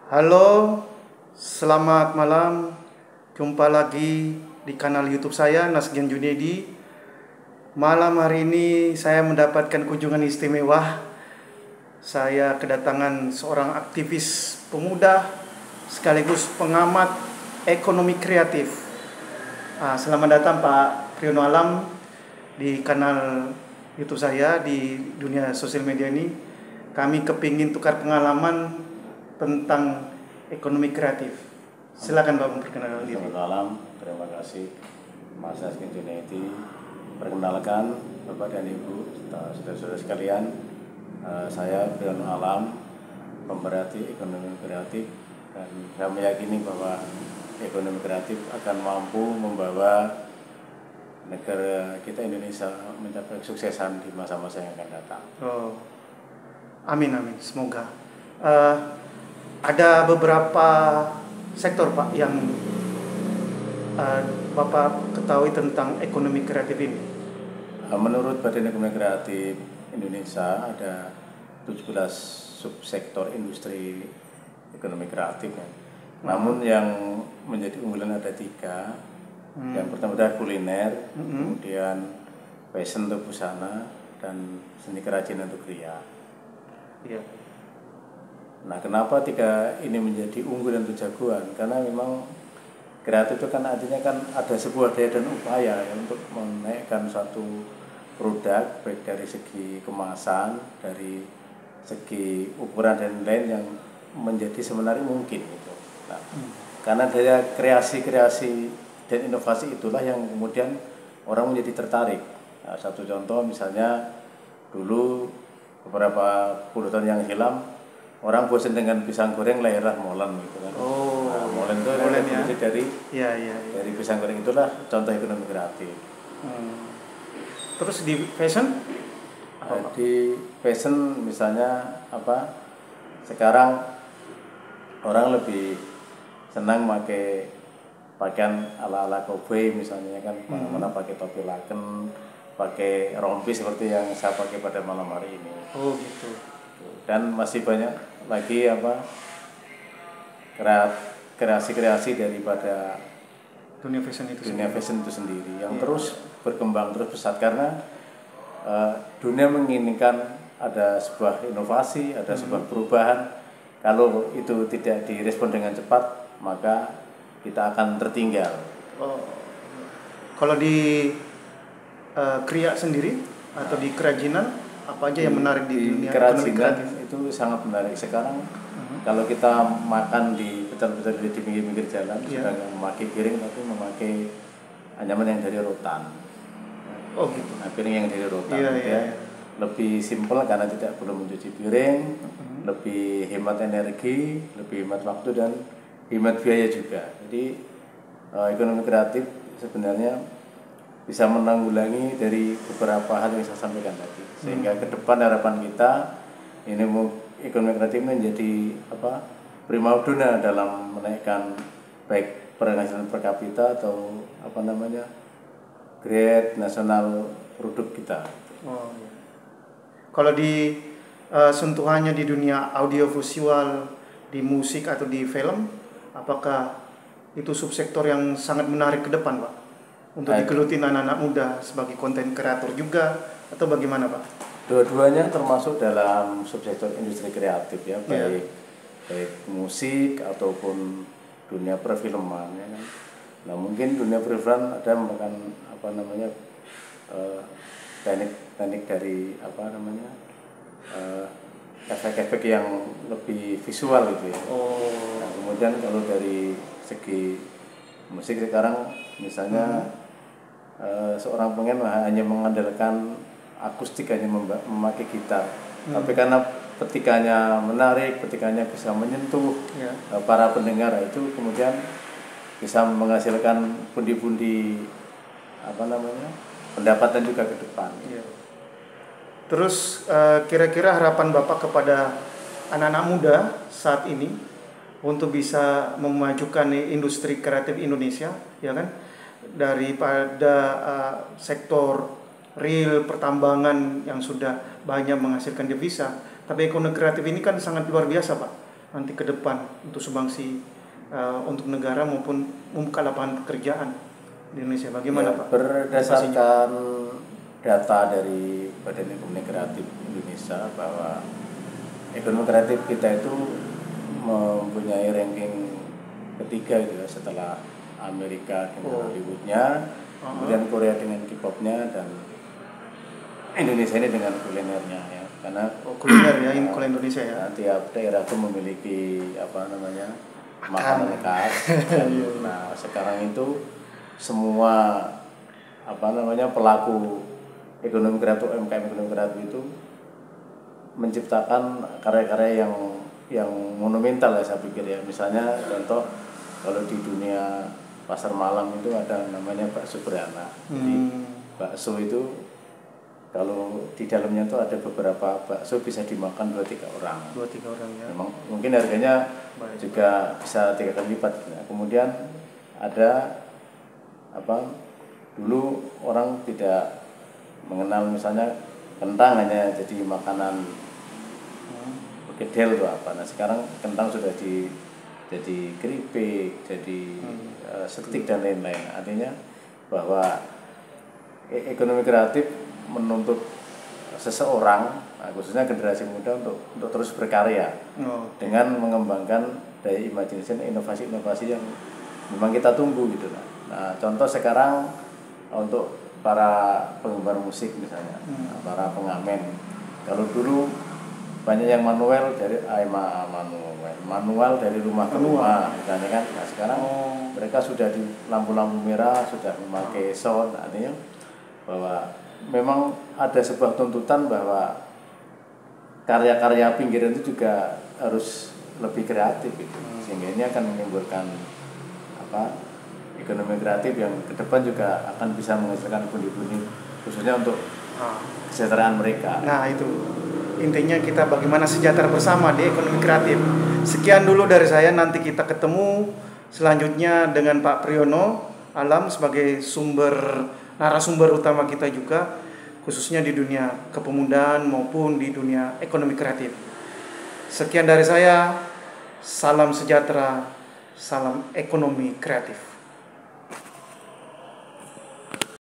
Halo, selamat malam. Jumpa lagi di kanal YouTube saya, Nasgian Junedi. Malam hari ini saya mendapatkan kunjungan istimewa. Saya kedatangan seorang aktivis pemuda sekaligus pengamat ekonomi kreatif. Selamat datang Pak Priyono Alam di kanal YouTube saya di dunia sosial media ini. Kami kepingin tukar pengalaman tentang ekonomi kreatif. Silakan Pak memperkenalkan diri. Selamat malam, terima kasih Mas Nasgian Junedi. Perkenalkan Bapak dan Ibu, saudara-saudara sekalian, saya Priyono Alam, pemerhati ekonomi kreatif, dan saya meyakini bahwa ekonomi kreatif akan mampu membawa negara kita Indonesia mencapai kesuksesan di masa-masa yang akan datang. Oh, amin amin, semoga. Ada beberapa sektor Pak yang Bapak ketahui tentang ekonomi kreatif ini. Menurut Badan Ekonomi Kreatif Indonesia ada 17 subsektor industri ekonomi kreatif. Namun yang menjadi unggulan ada 3. Yang pertama adalah kuliner, kemudian fashion atau busana, dan seni kerajinan atau kria. Iya. Nah, kenapa 3 ini menjadi unggulan atau jagoan? Karena memang kreatif itu kan artinya kan ada sebuah daya dan upaya ya, untuk menaikkan suatu produk baik dari segi kemasan, dari segi ukuran dan lain yang menjadi sebenarnya mungkin gitu. Nah, karena daya kreasi dan inovasi itulah yang kemudian orang menjadi tertarik. Nah, satu contoh misalnya dulu beberapa puluh tahun yang silam orang bosan dengan pisang goreng, lahirlah molen gitu kan. Oh, nah, molen itu ya. dari pisang goreng, itulah contoh ekonomi kreatif. Terus di fashion? Di fashion misalnya apa? Sekarang orang lebih senang pakai pakaian ala-ala cowboy misalnya kan, mana pakai topi laken, pakai rompi seperti yang saya pakai pada malam hari ini. Oh gitu. Dan masih banyak lagi apa kreasi-kreasi daripada Dunia fashion itu sendiri yang terus berkembang, terus pesat, karena dunia menginginkan ada sebuah inovasi, ada sebuah perubahan. Kalau itu tidak direspon dengan cepat, maka kita akan tertinggal. Kalau di kria sendiri atau di kerajinan, apa aja yang menarik di dunia ekonomi kreatif? Itu sangat menarik sekarang. Kalau kita makan di pecel-pecel di pinggir-pinggir jalan, sudah nggak memakai piring tapi memakai anyaman yang dari rotan. Oh gitu. Nah, piring yang dari rotan lebih simpel karena tidak perlu mencuci piring, lebih hemat energi, lebih hemat waktu, dan hemat biaya juga. Jadi ekonomi kreatif sebenarnya bisa menanggulangi dari beberapa hal yang saya sampaikan tadi, sehingga ke depan harapan kita ini ekonomi kreatif menjadi primadona dalam menaikkan baik penghasilan per kapita atau grade nasional produk kita. Oh, iya. Kalau di sentuhannya di dunia audiovisual, di musik atau di film, apakah itu subsektor yang sangat menarik ke depan Pak? Untuk digelutin anak-anak muda sebagai konten kreator juga, atau bagaimana Pak? Dua-duanya termasuk dalam subsektor industri kreatif ya, baik musik ataupun dunia perfilman ya kan. Nah, mungkin dunia perfilman ada merupakan teknik dari efek-efek yang lebih visual gitu ya. Nah, kemudian kalau dari segi musik sekarang misalnya seorang pengen hanya mengandalkan akustik, hanya memakai gitar, tapi karena petikannya menarik, petikannya bisa menyentuh para pendengar, itu kemudian bisa menghasilkan pundi-pundi pendapatan juga ke depan. Terus kira-kira harapan Bapak kepada anak-anak muda saat ini untuk bisa memajukan industri kreatif Indonesia, ya kan? Daripada sektor real pertambangan yang sudah banyak menghasilkan devisa, tapi ekonomi kreatif ini kan sangat luar biasa Pak. nanti ke depan untuk sumbangsi untuk negara maupun membuka lapangan pekerjaan di Indonesia. Bagaimana Ya, Pak? berdasarkan data dari Badan Ekonomi Kreatif Indonesia bahwa ekonomi kreatif kita itu mempunyai ranking ketiga gitu ya, setelah Amerika dengan Hollywoodnya, kemudian Korea dengan K-popnya, dan Indonesia ini dengan kulinernya ya. Karena kuliner ya, ini kuliner Indonesia ya. Tiap daerah itu memiliki makanan khas. Nah, sekarang itu semua pelaku ekonomi kreatif, UMKM ekonomi kreatif itu menciptakan karya-karya yang monumental ya, saya pikir ya. Misalnya contoh, kalau di dunia pasar malam itu ada namanya bakso beranak. Jadi bakso itu kalau di dalamnya itu ada beberapa bakso bisa dimakan 2-3 orang. 2-3 orang ya. Memang mungkin harganya juga bisa 3 kali lipat. Nah, kemudian ada dulu orang tidak mengenal misalnya kentang hanya jadi makanan kedel atau apa. Nah, sekarang kentang sudah jadi keripik, jadi setik dan lain-lain. Artinya bahwa ekonomi kreatif menuntut seseorang, khususnya generasi muda, untuk terus berkarya dengan mengembangkan daya imagination, inovasi-inovasi yang memang kita tunggu gitu. Nah, contoh sekarang untuk para penggemar musik misalnya, para pengamen. Kalau dulu banyak yang manual dari rumah ke rumah misalnya kan. Nah, sekarang mereka sudah di lampu-lampu merah, sudah memakai sound. Artinya bahwa memang ada sebuah tuntutan bahwa karya-karya pinggiran itu juga harus lebih kreatif gitu. Sehingga ini akan menimbulkan ekonomi kreatif yang ke depan juga akan bisa menghasilkan pundi-pundi khususnya untuk kesejahteraan mereka. Nah, itu intinya kita bagaimana sejahtera bersama di ekonomi kreatif. Sekian dulu dari saya, nanti kita ketemu selanjutnya dengan Pak Priyono Alam sebagai narasumber utama kita juga, khususnya di dunia kepemudaan maupun di dunia ekonomi kreatif. Sekian dari saya, salam sejahtera, salam ekonomi kreatif.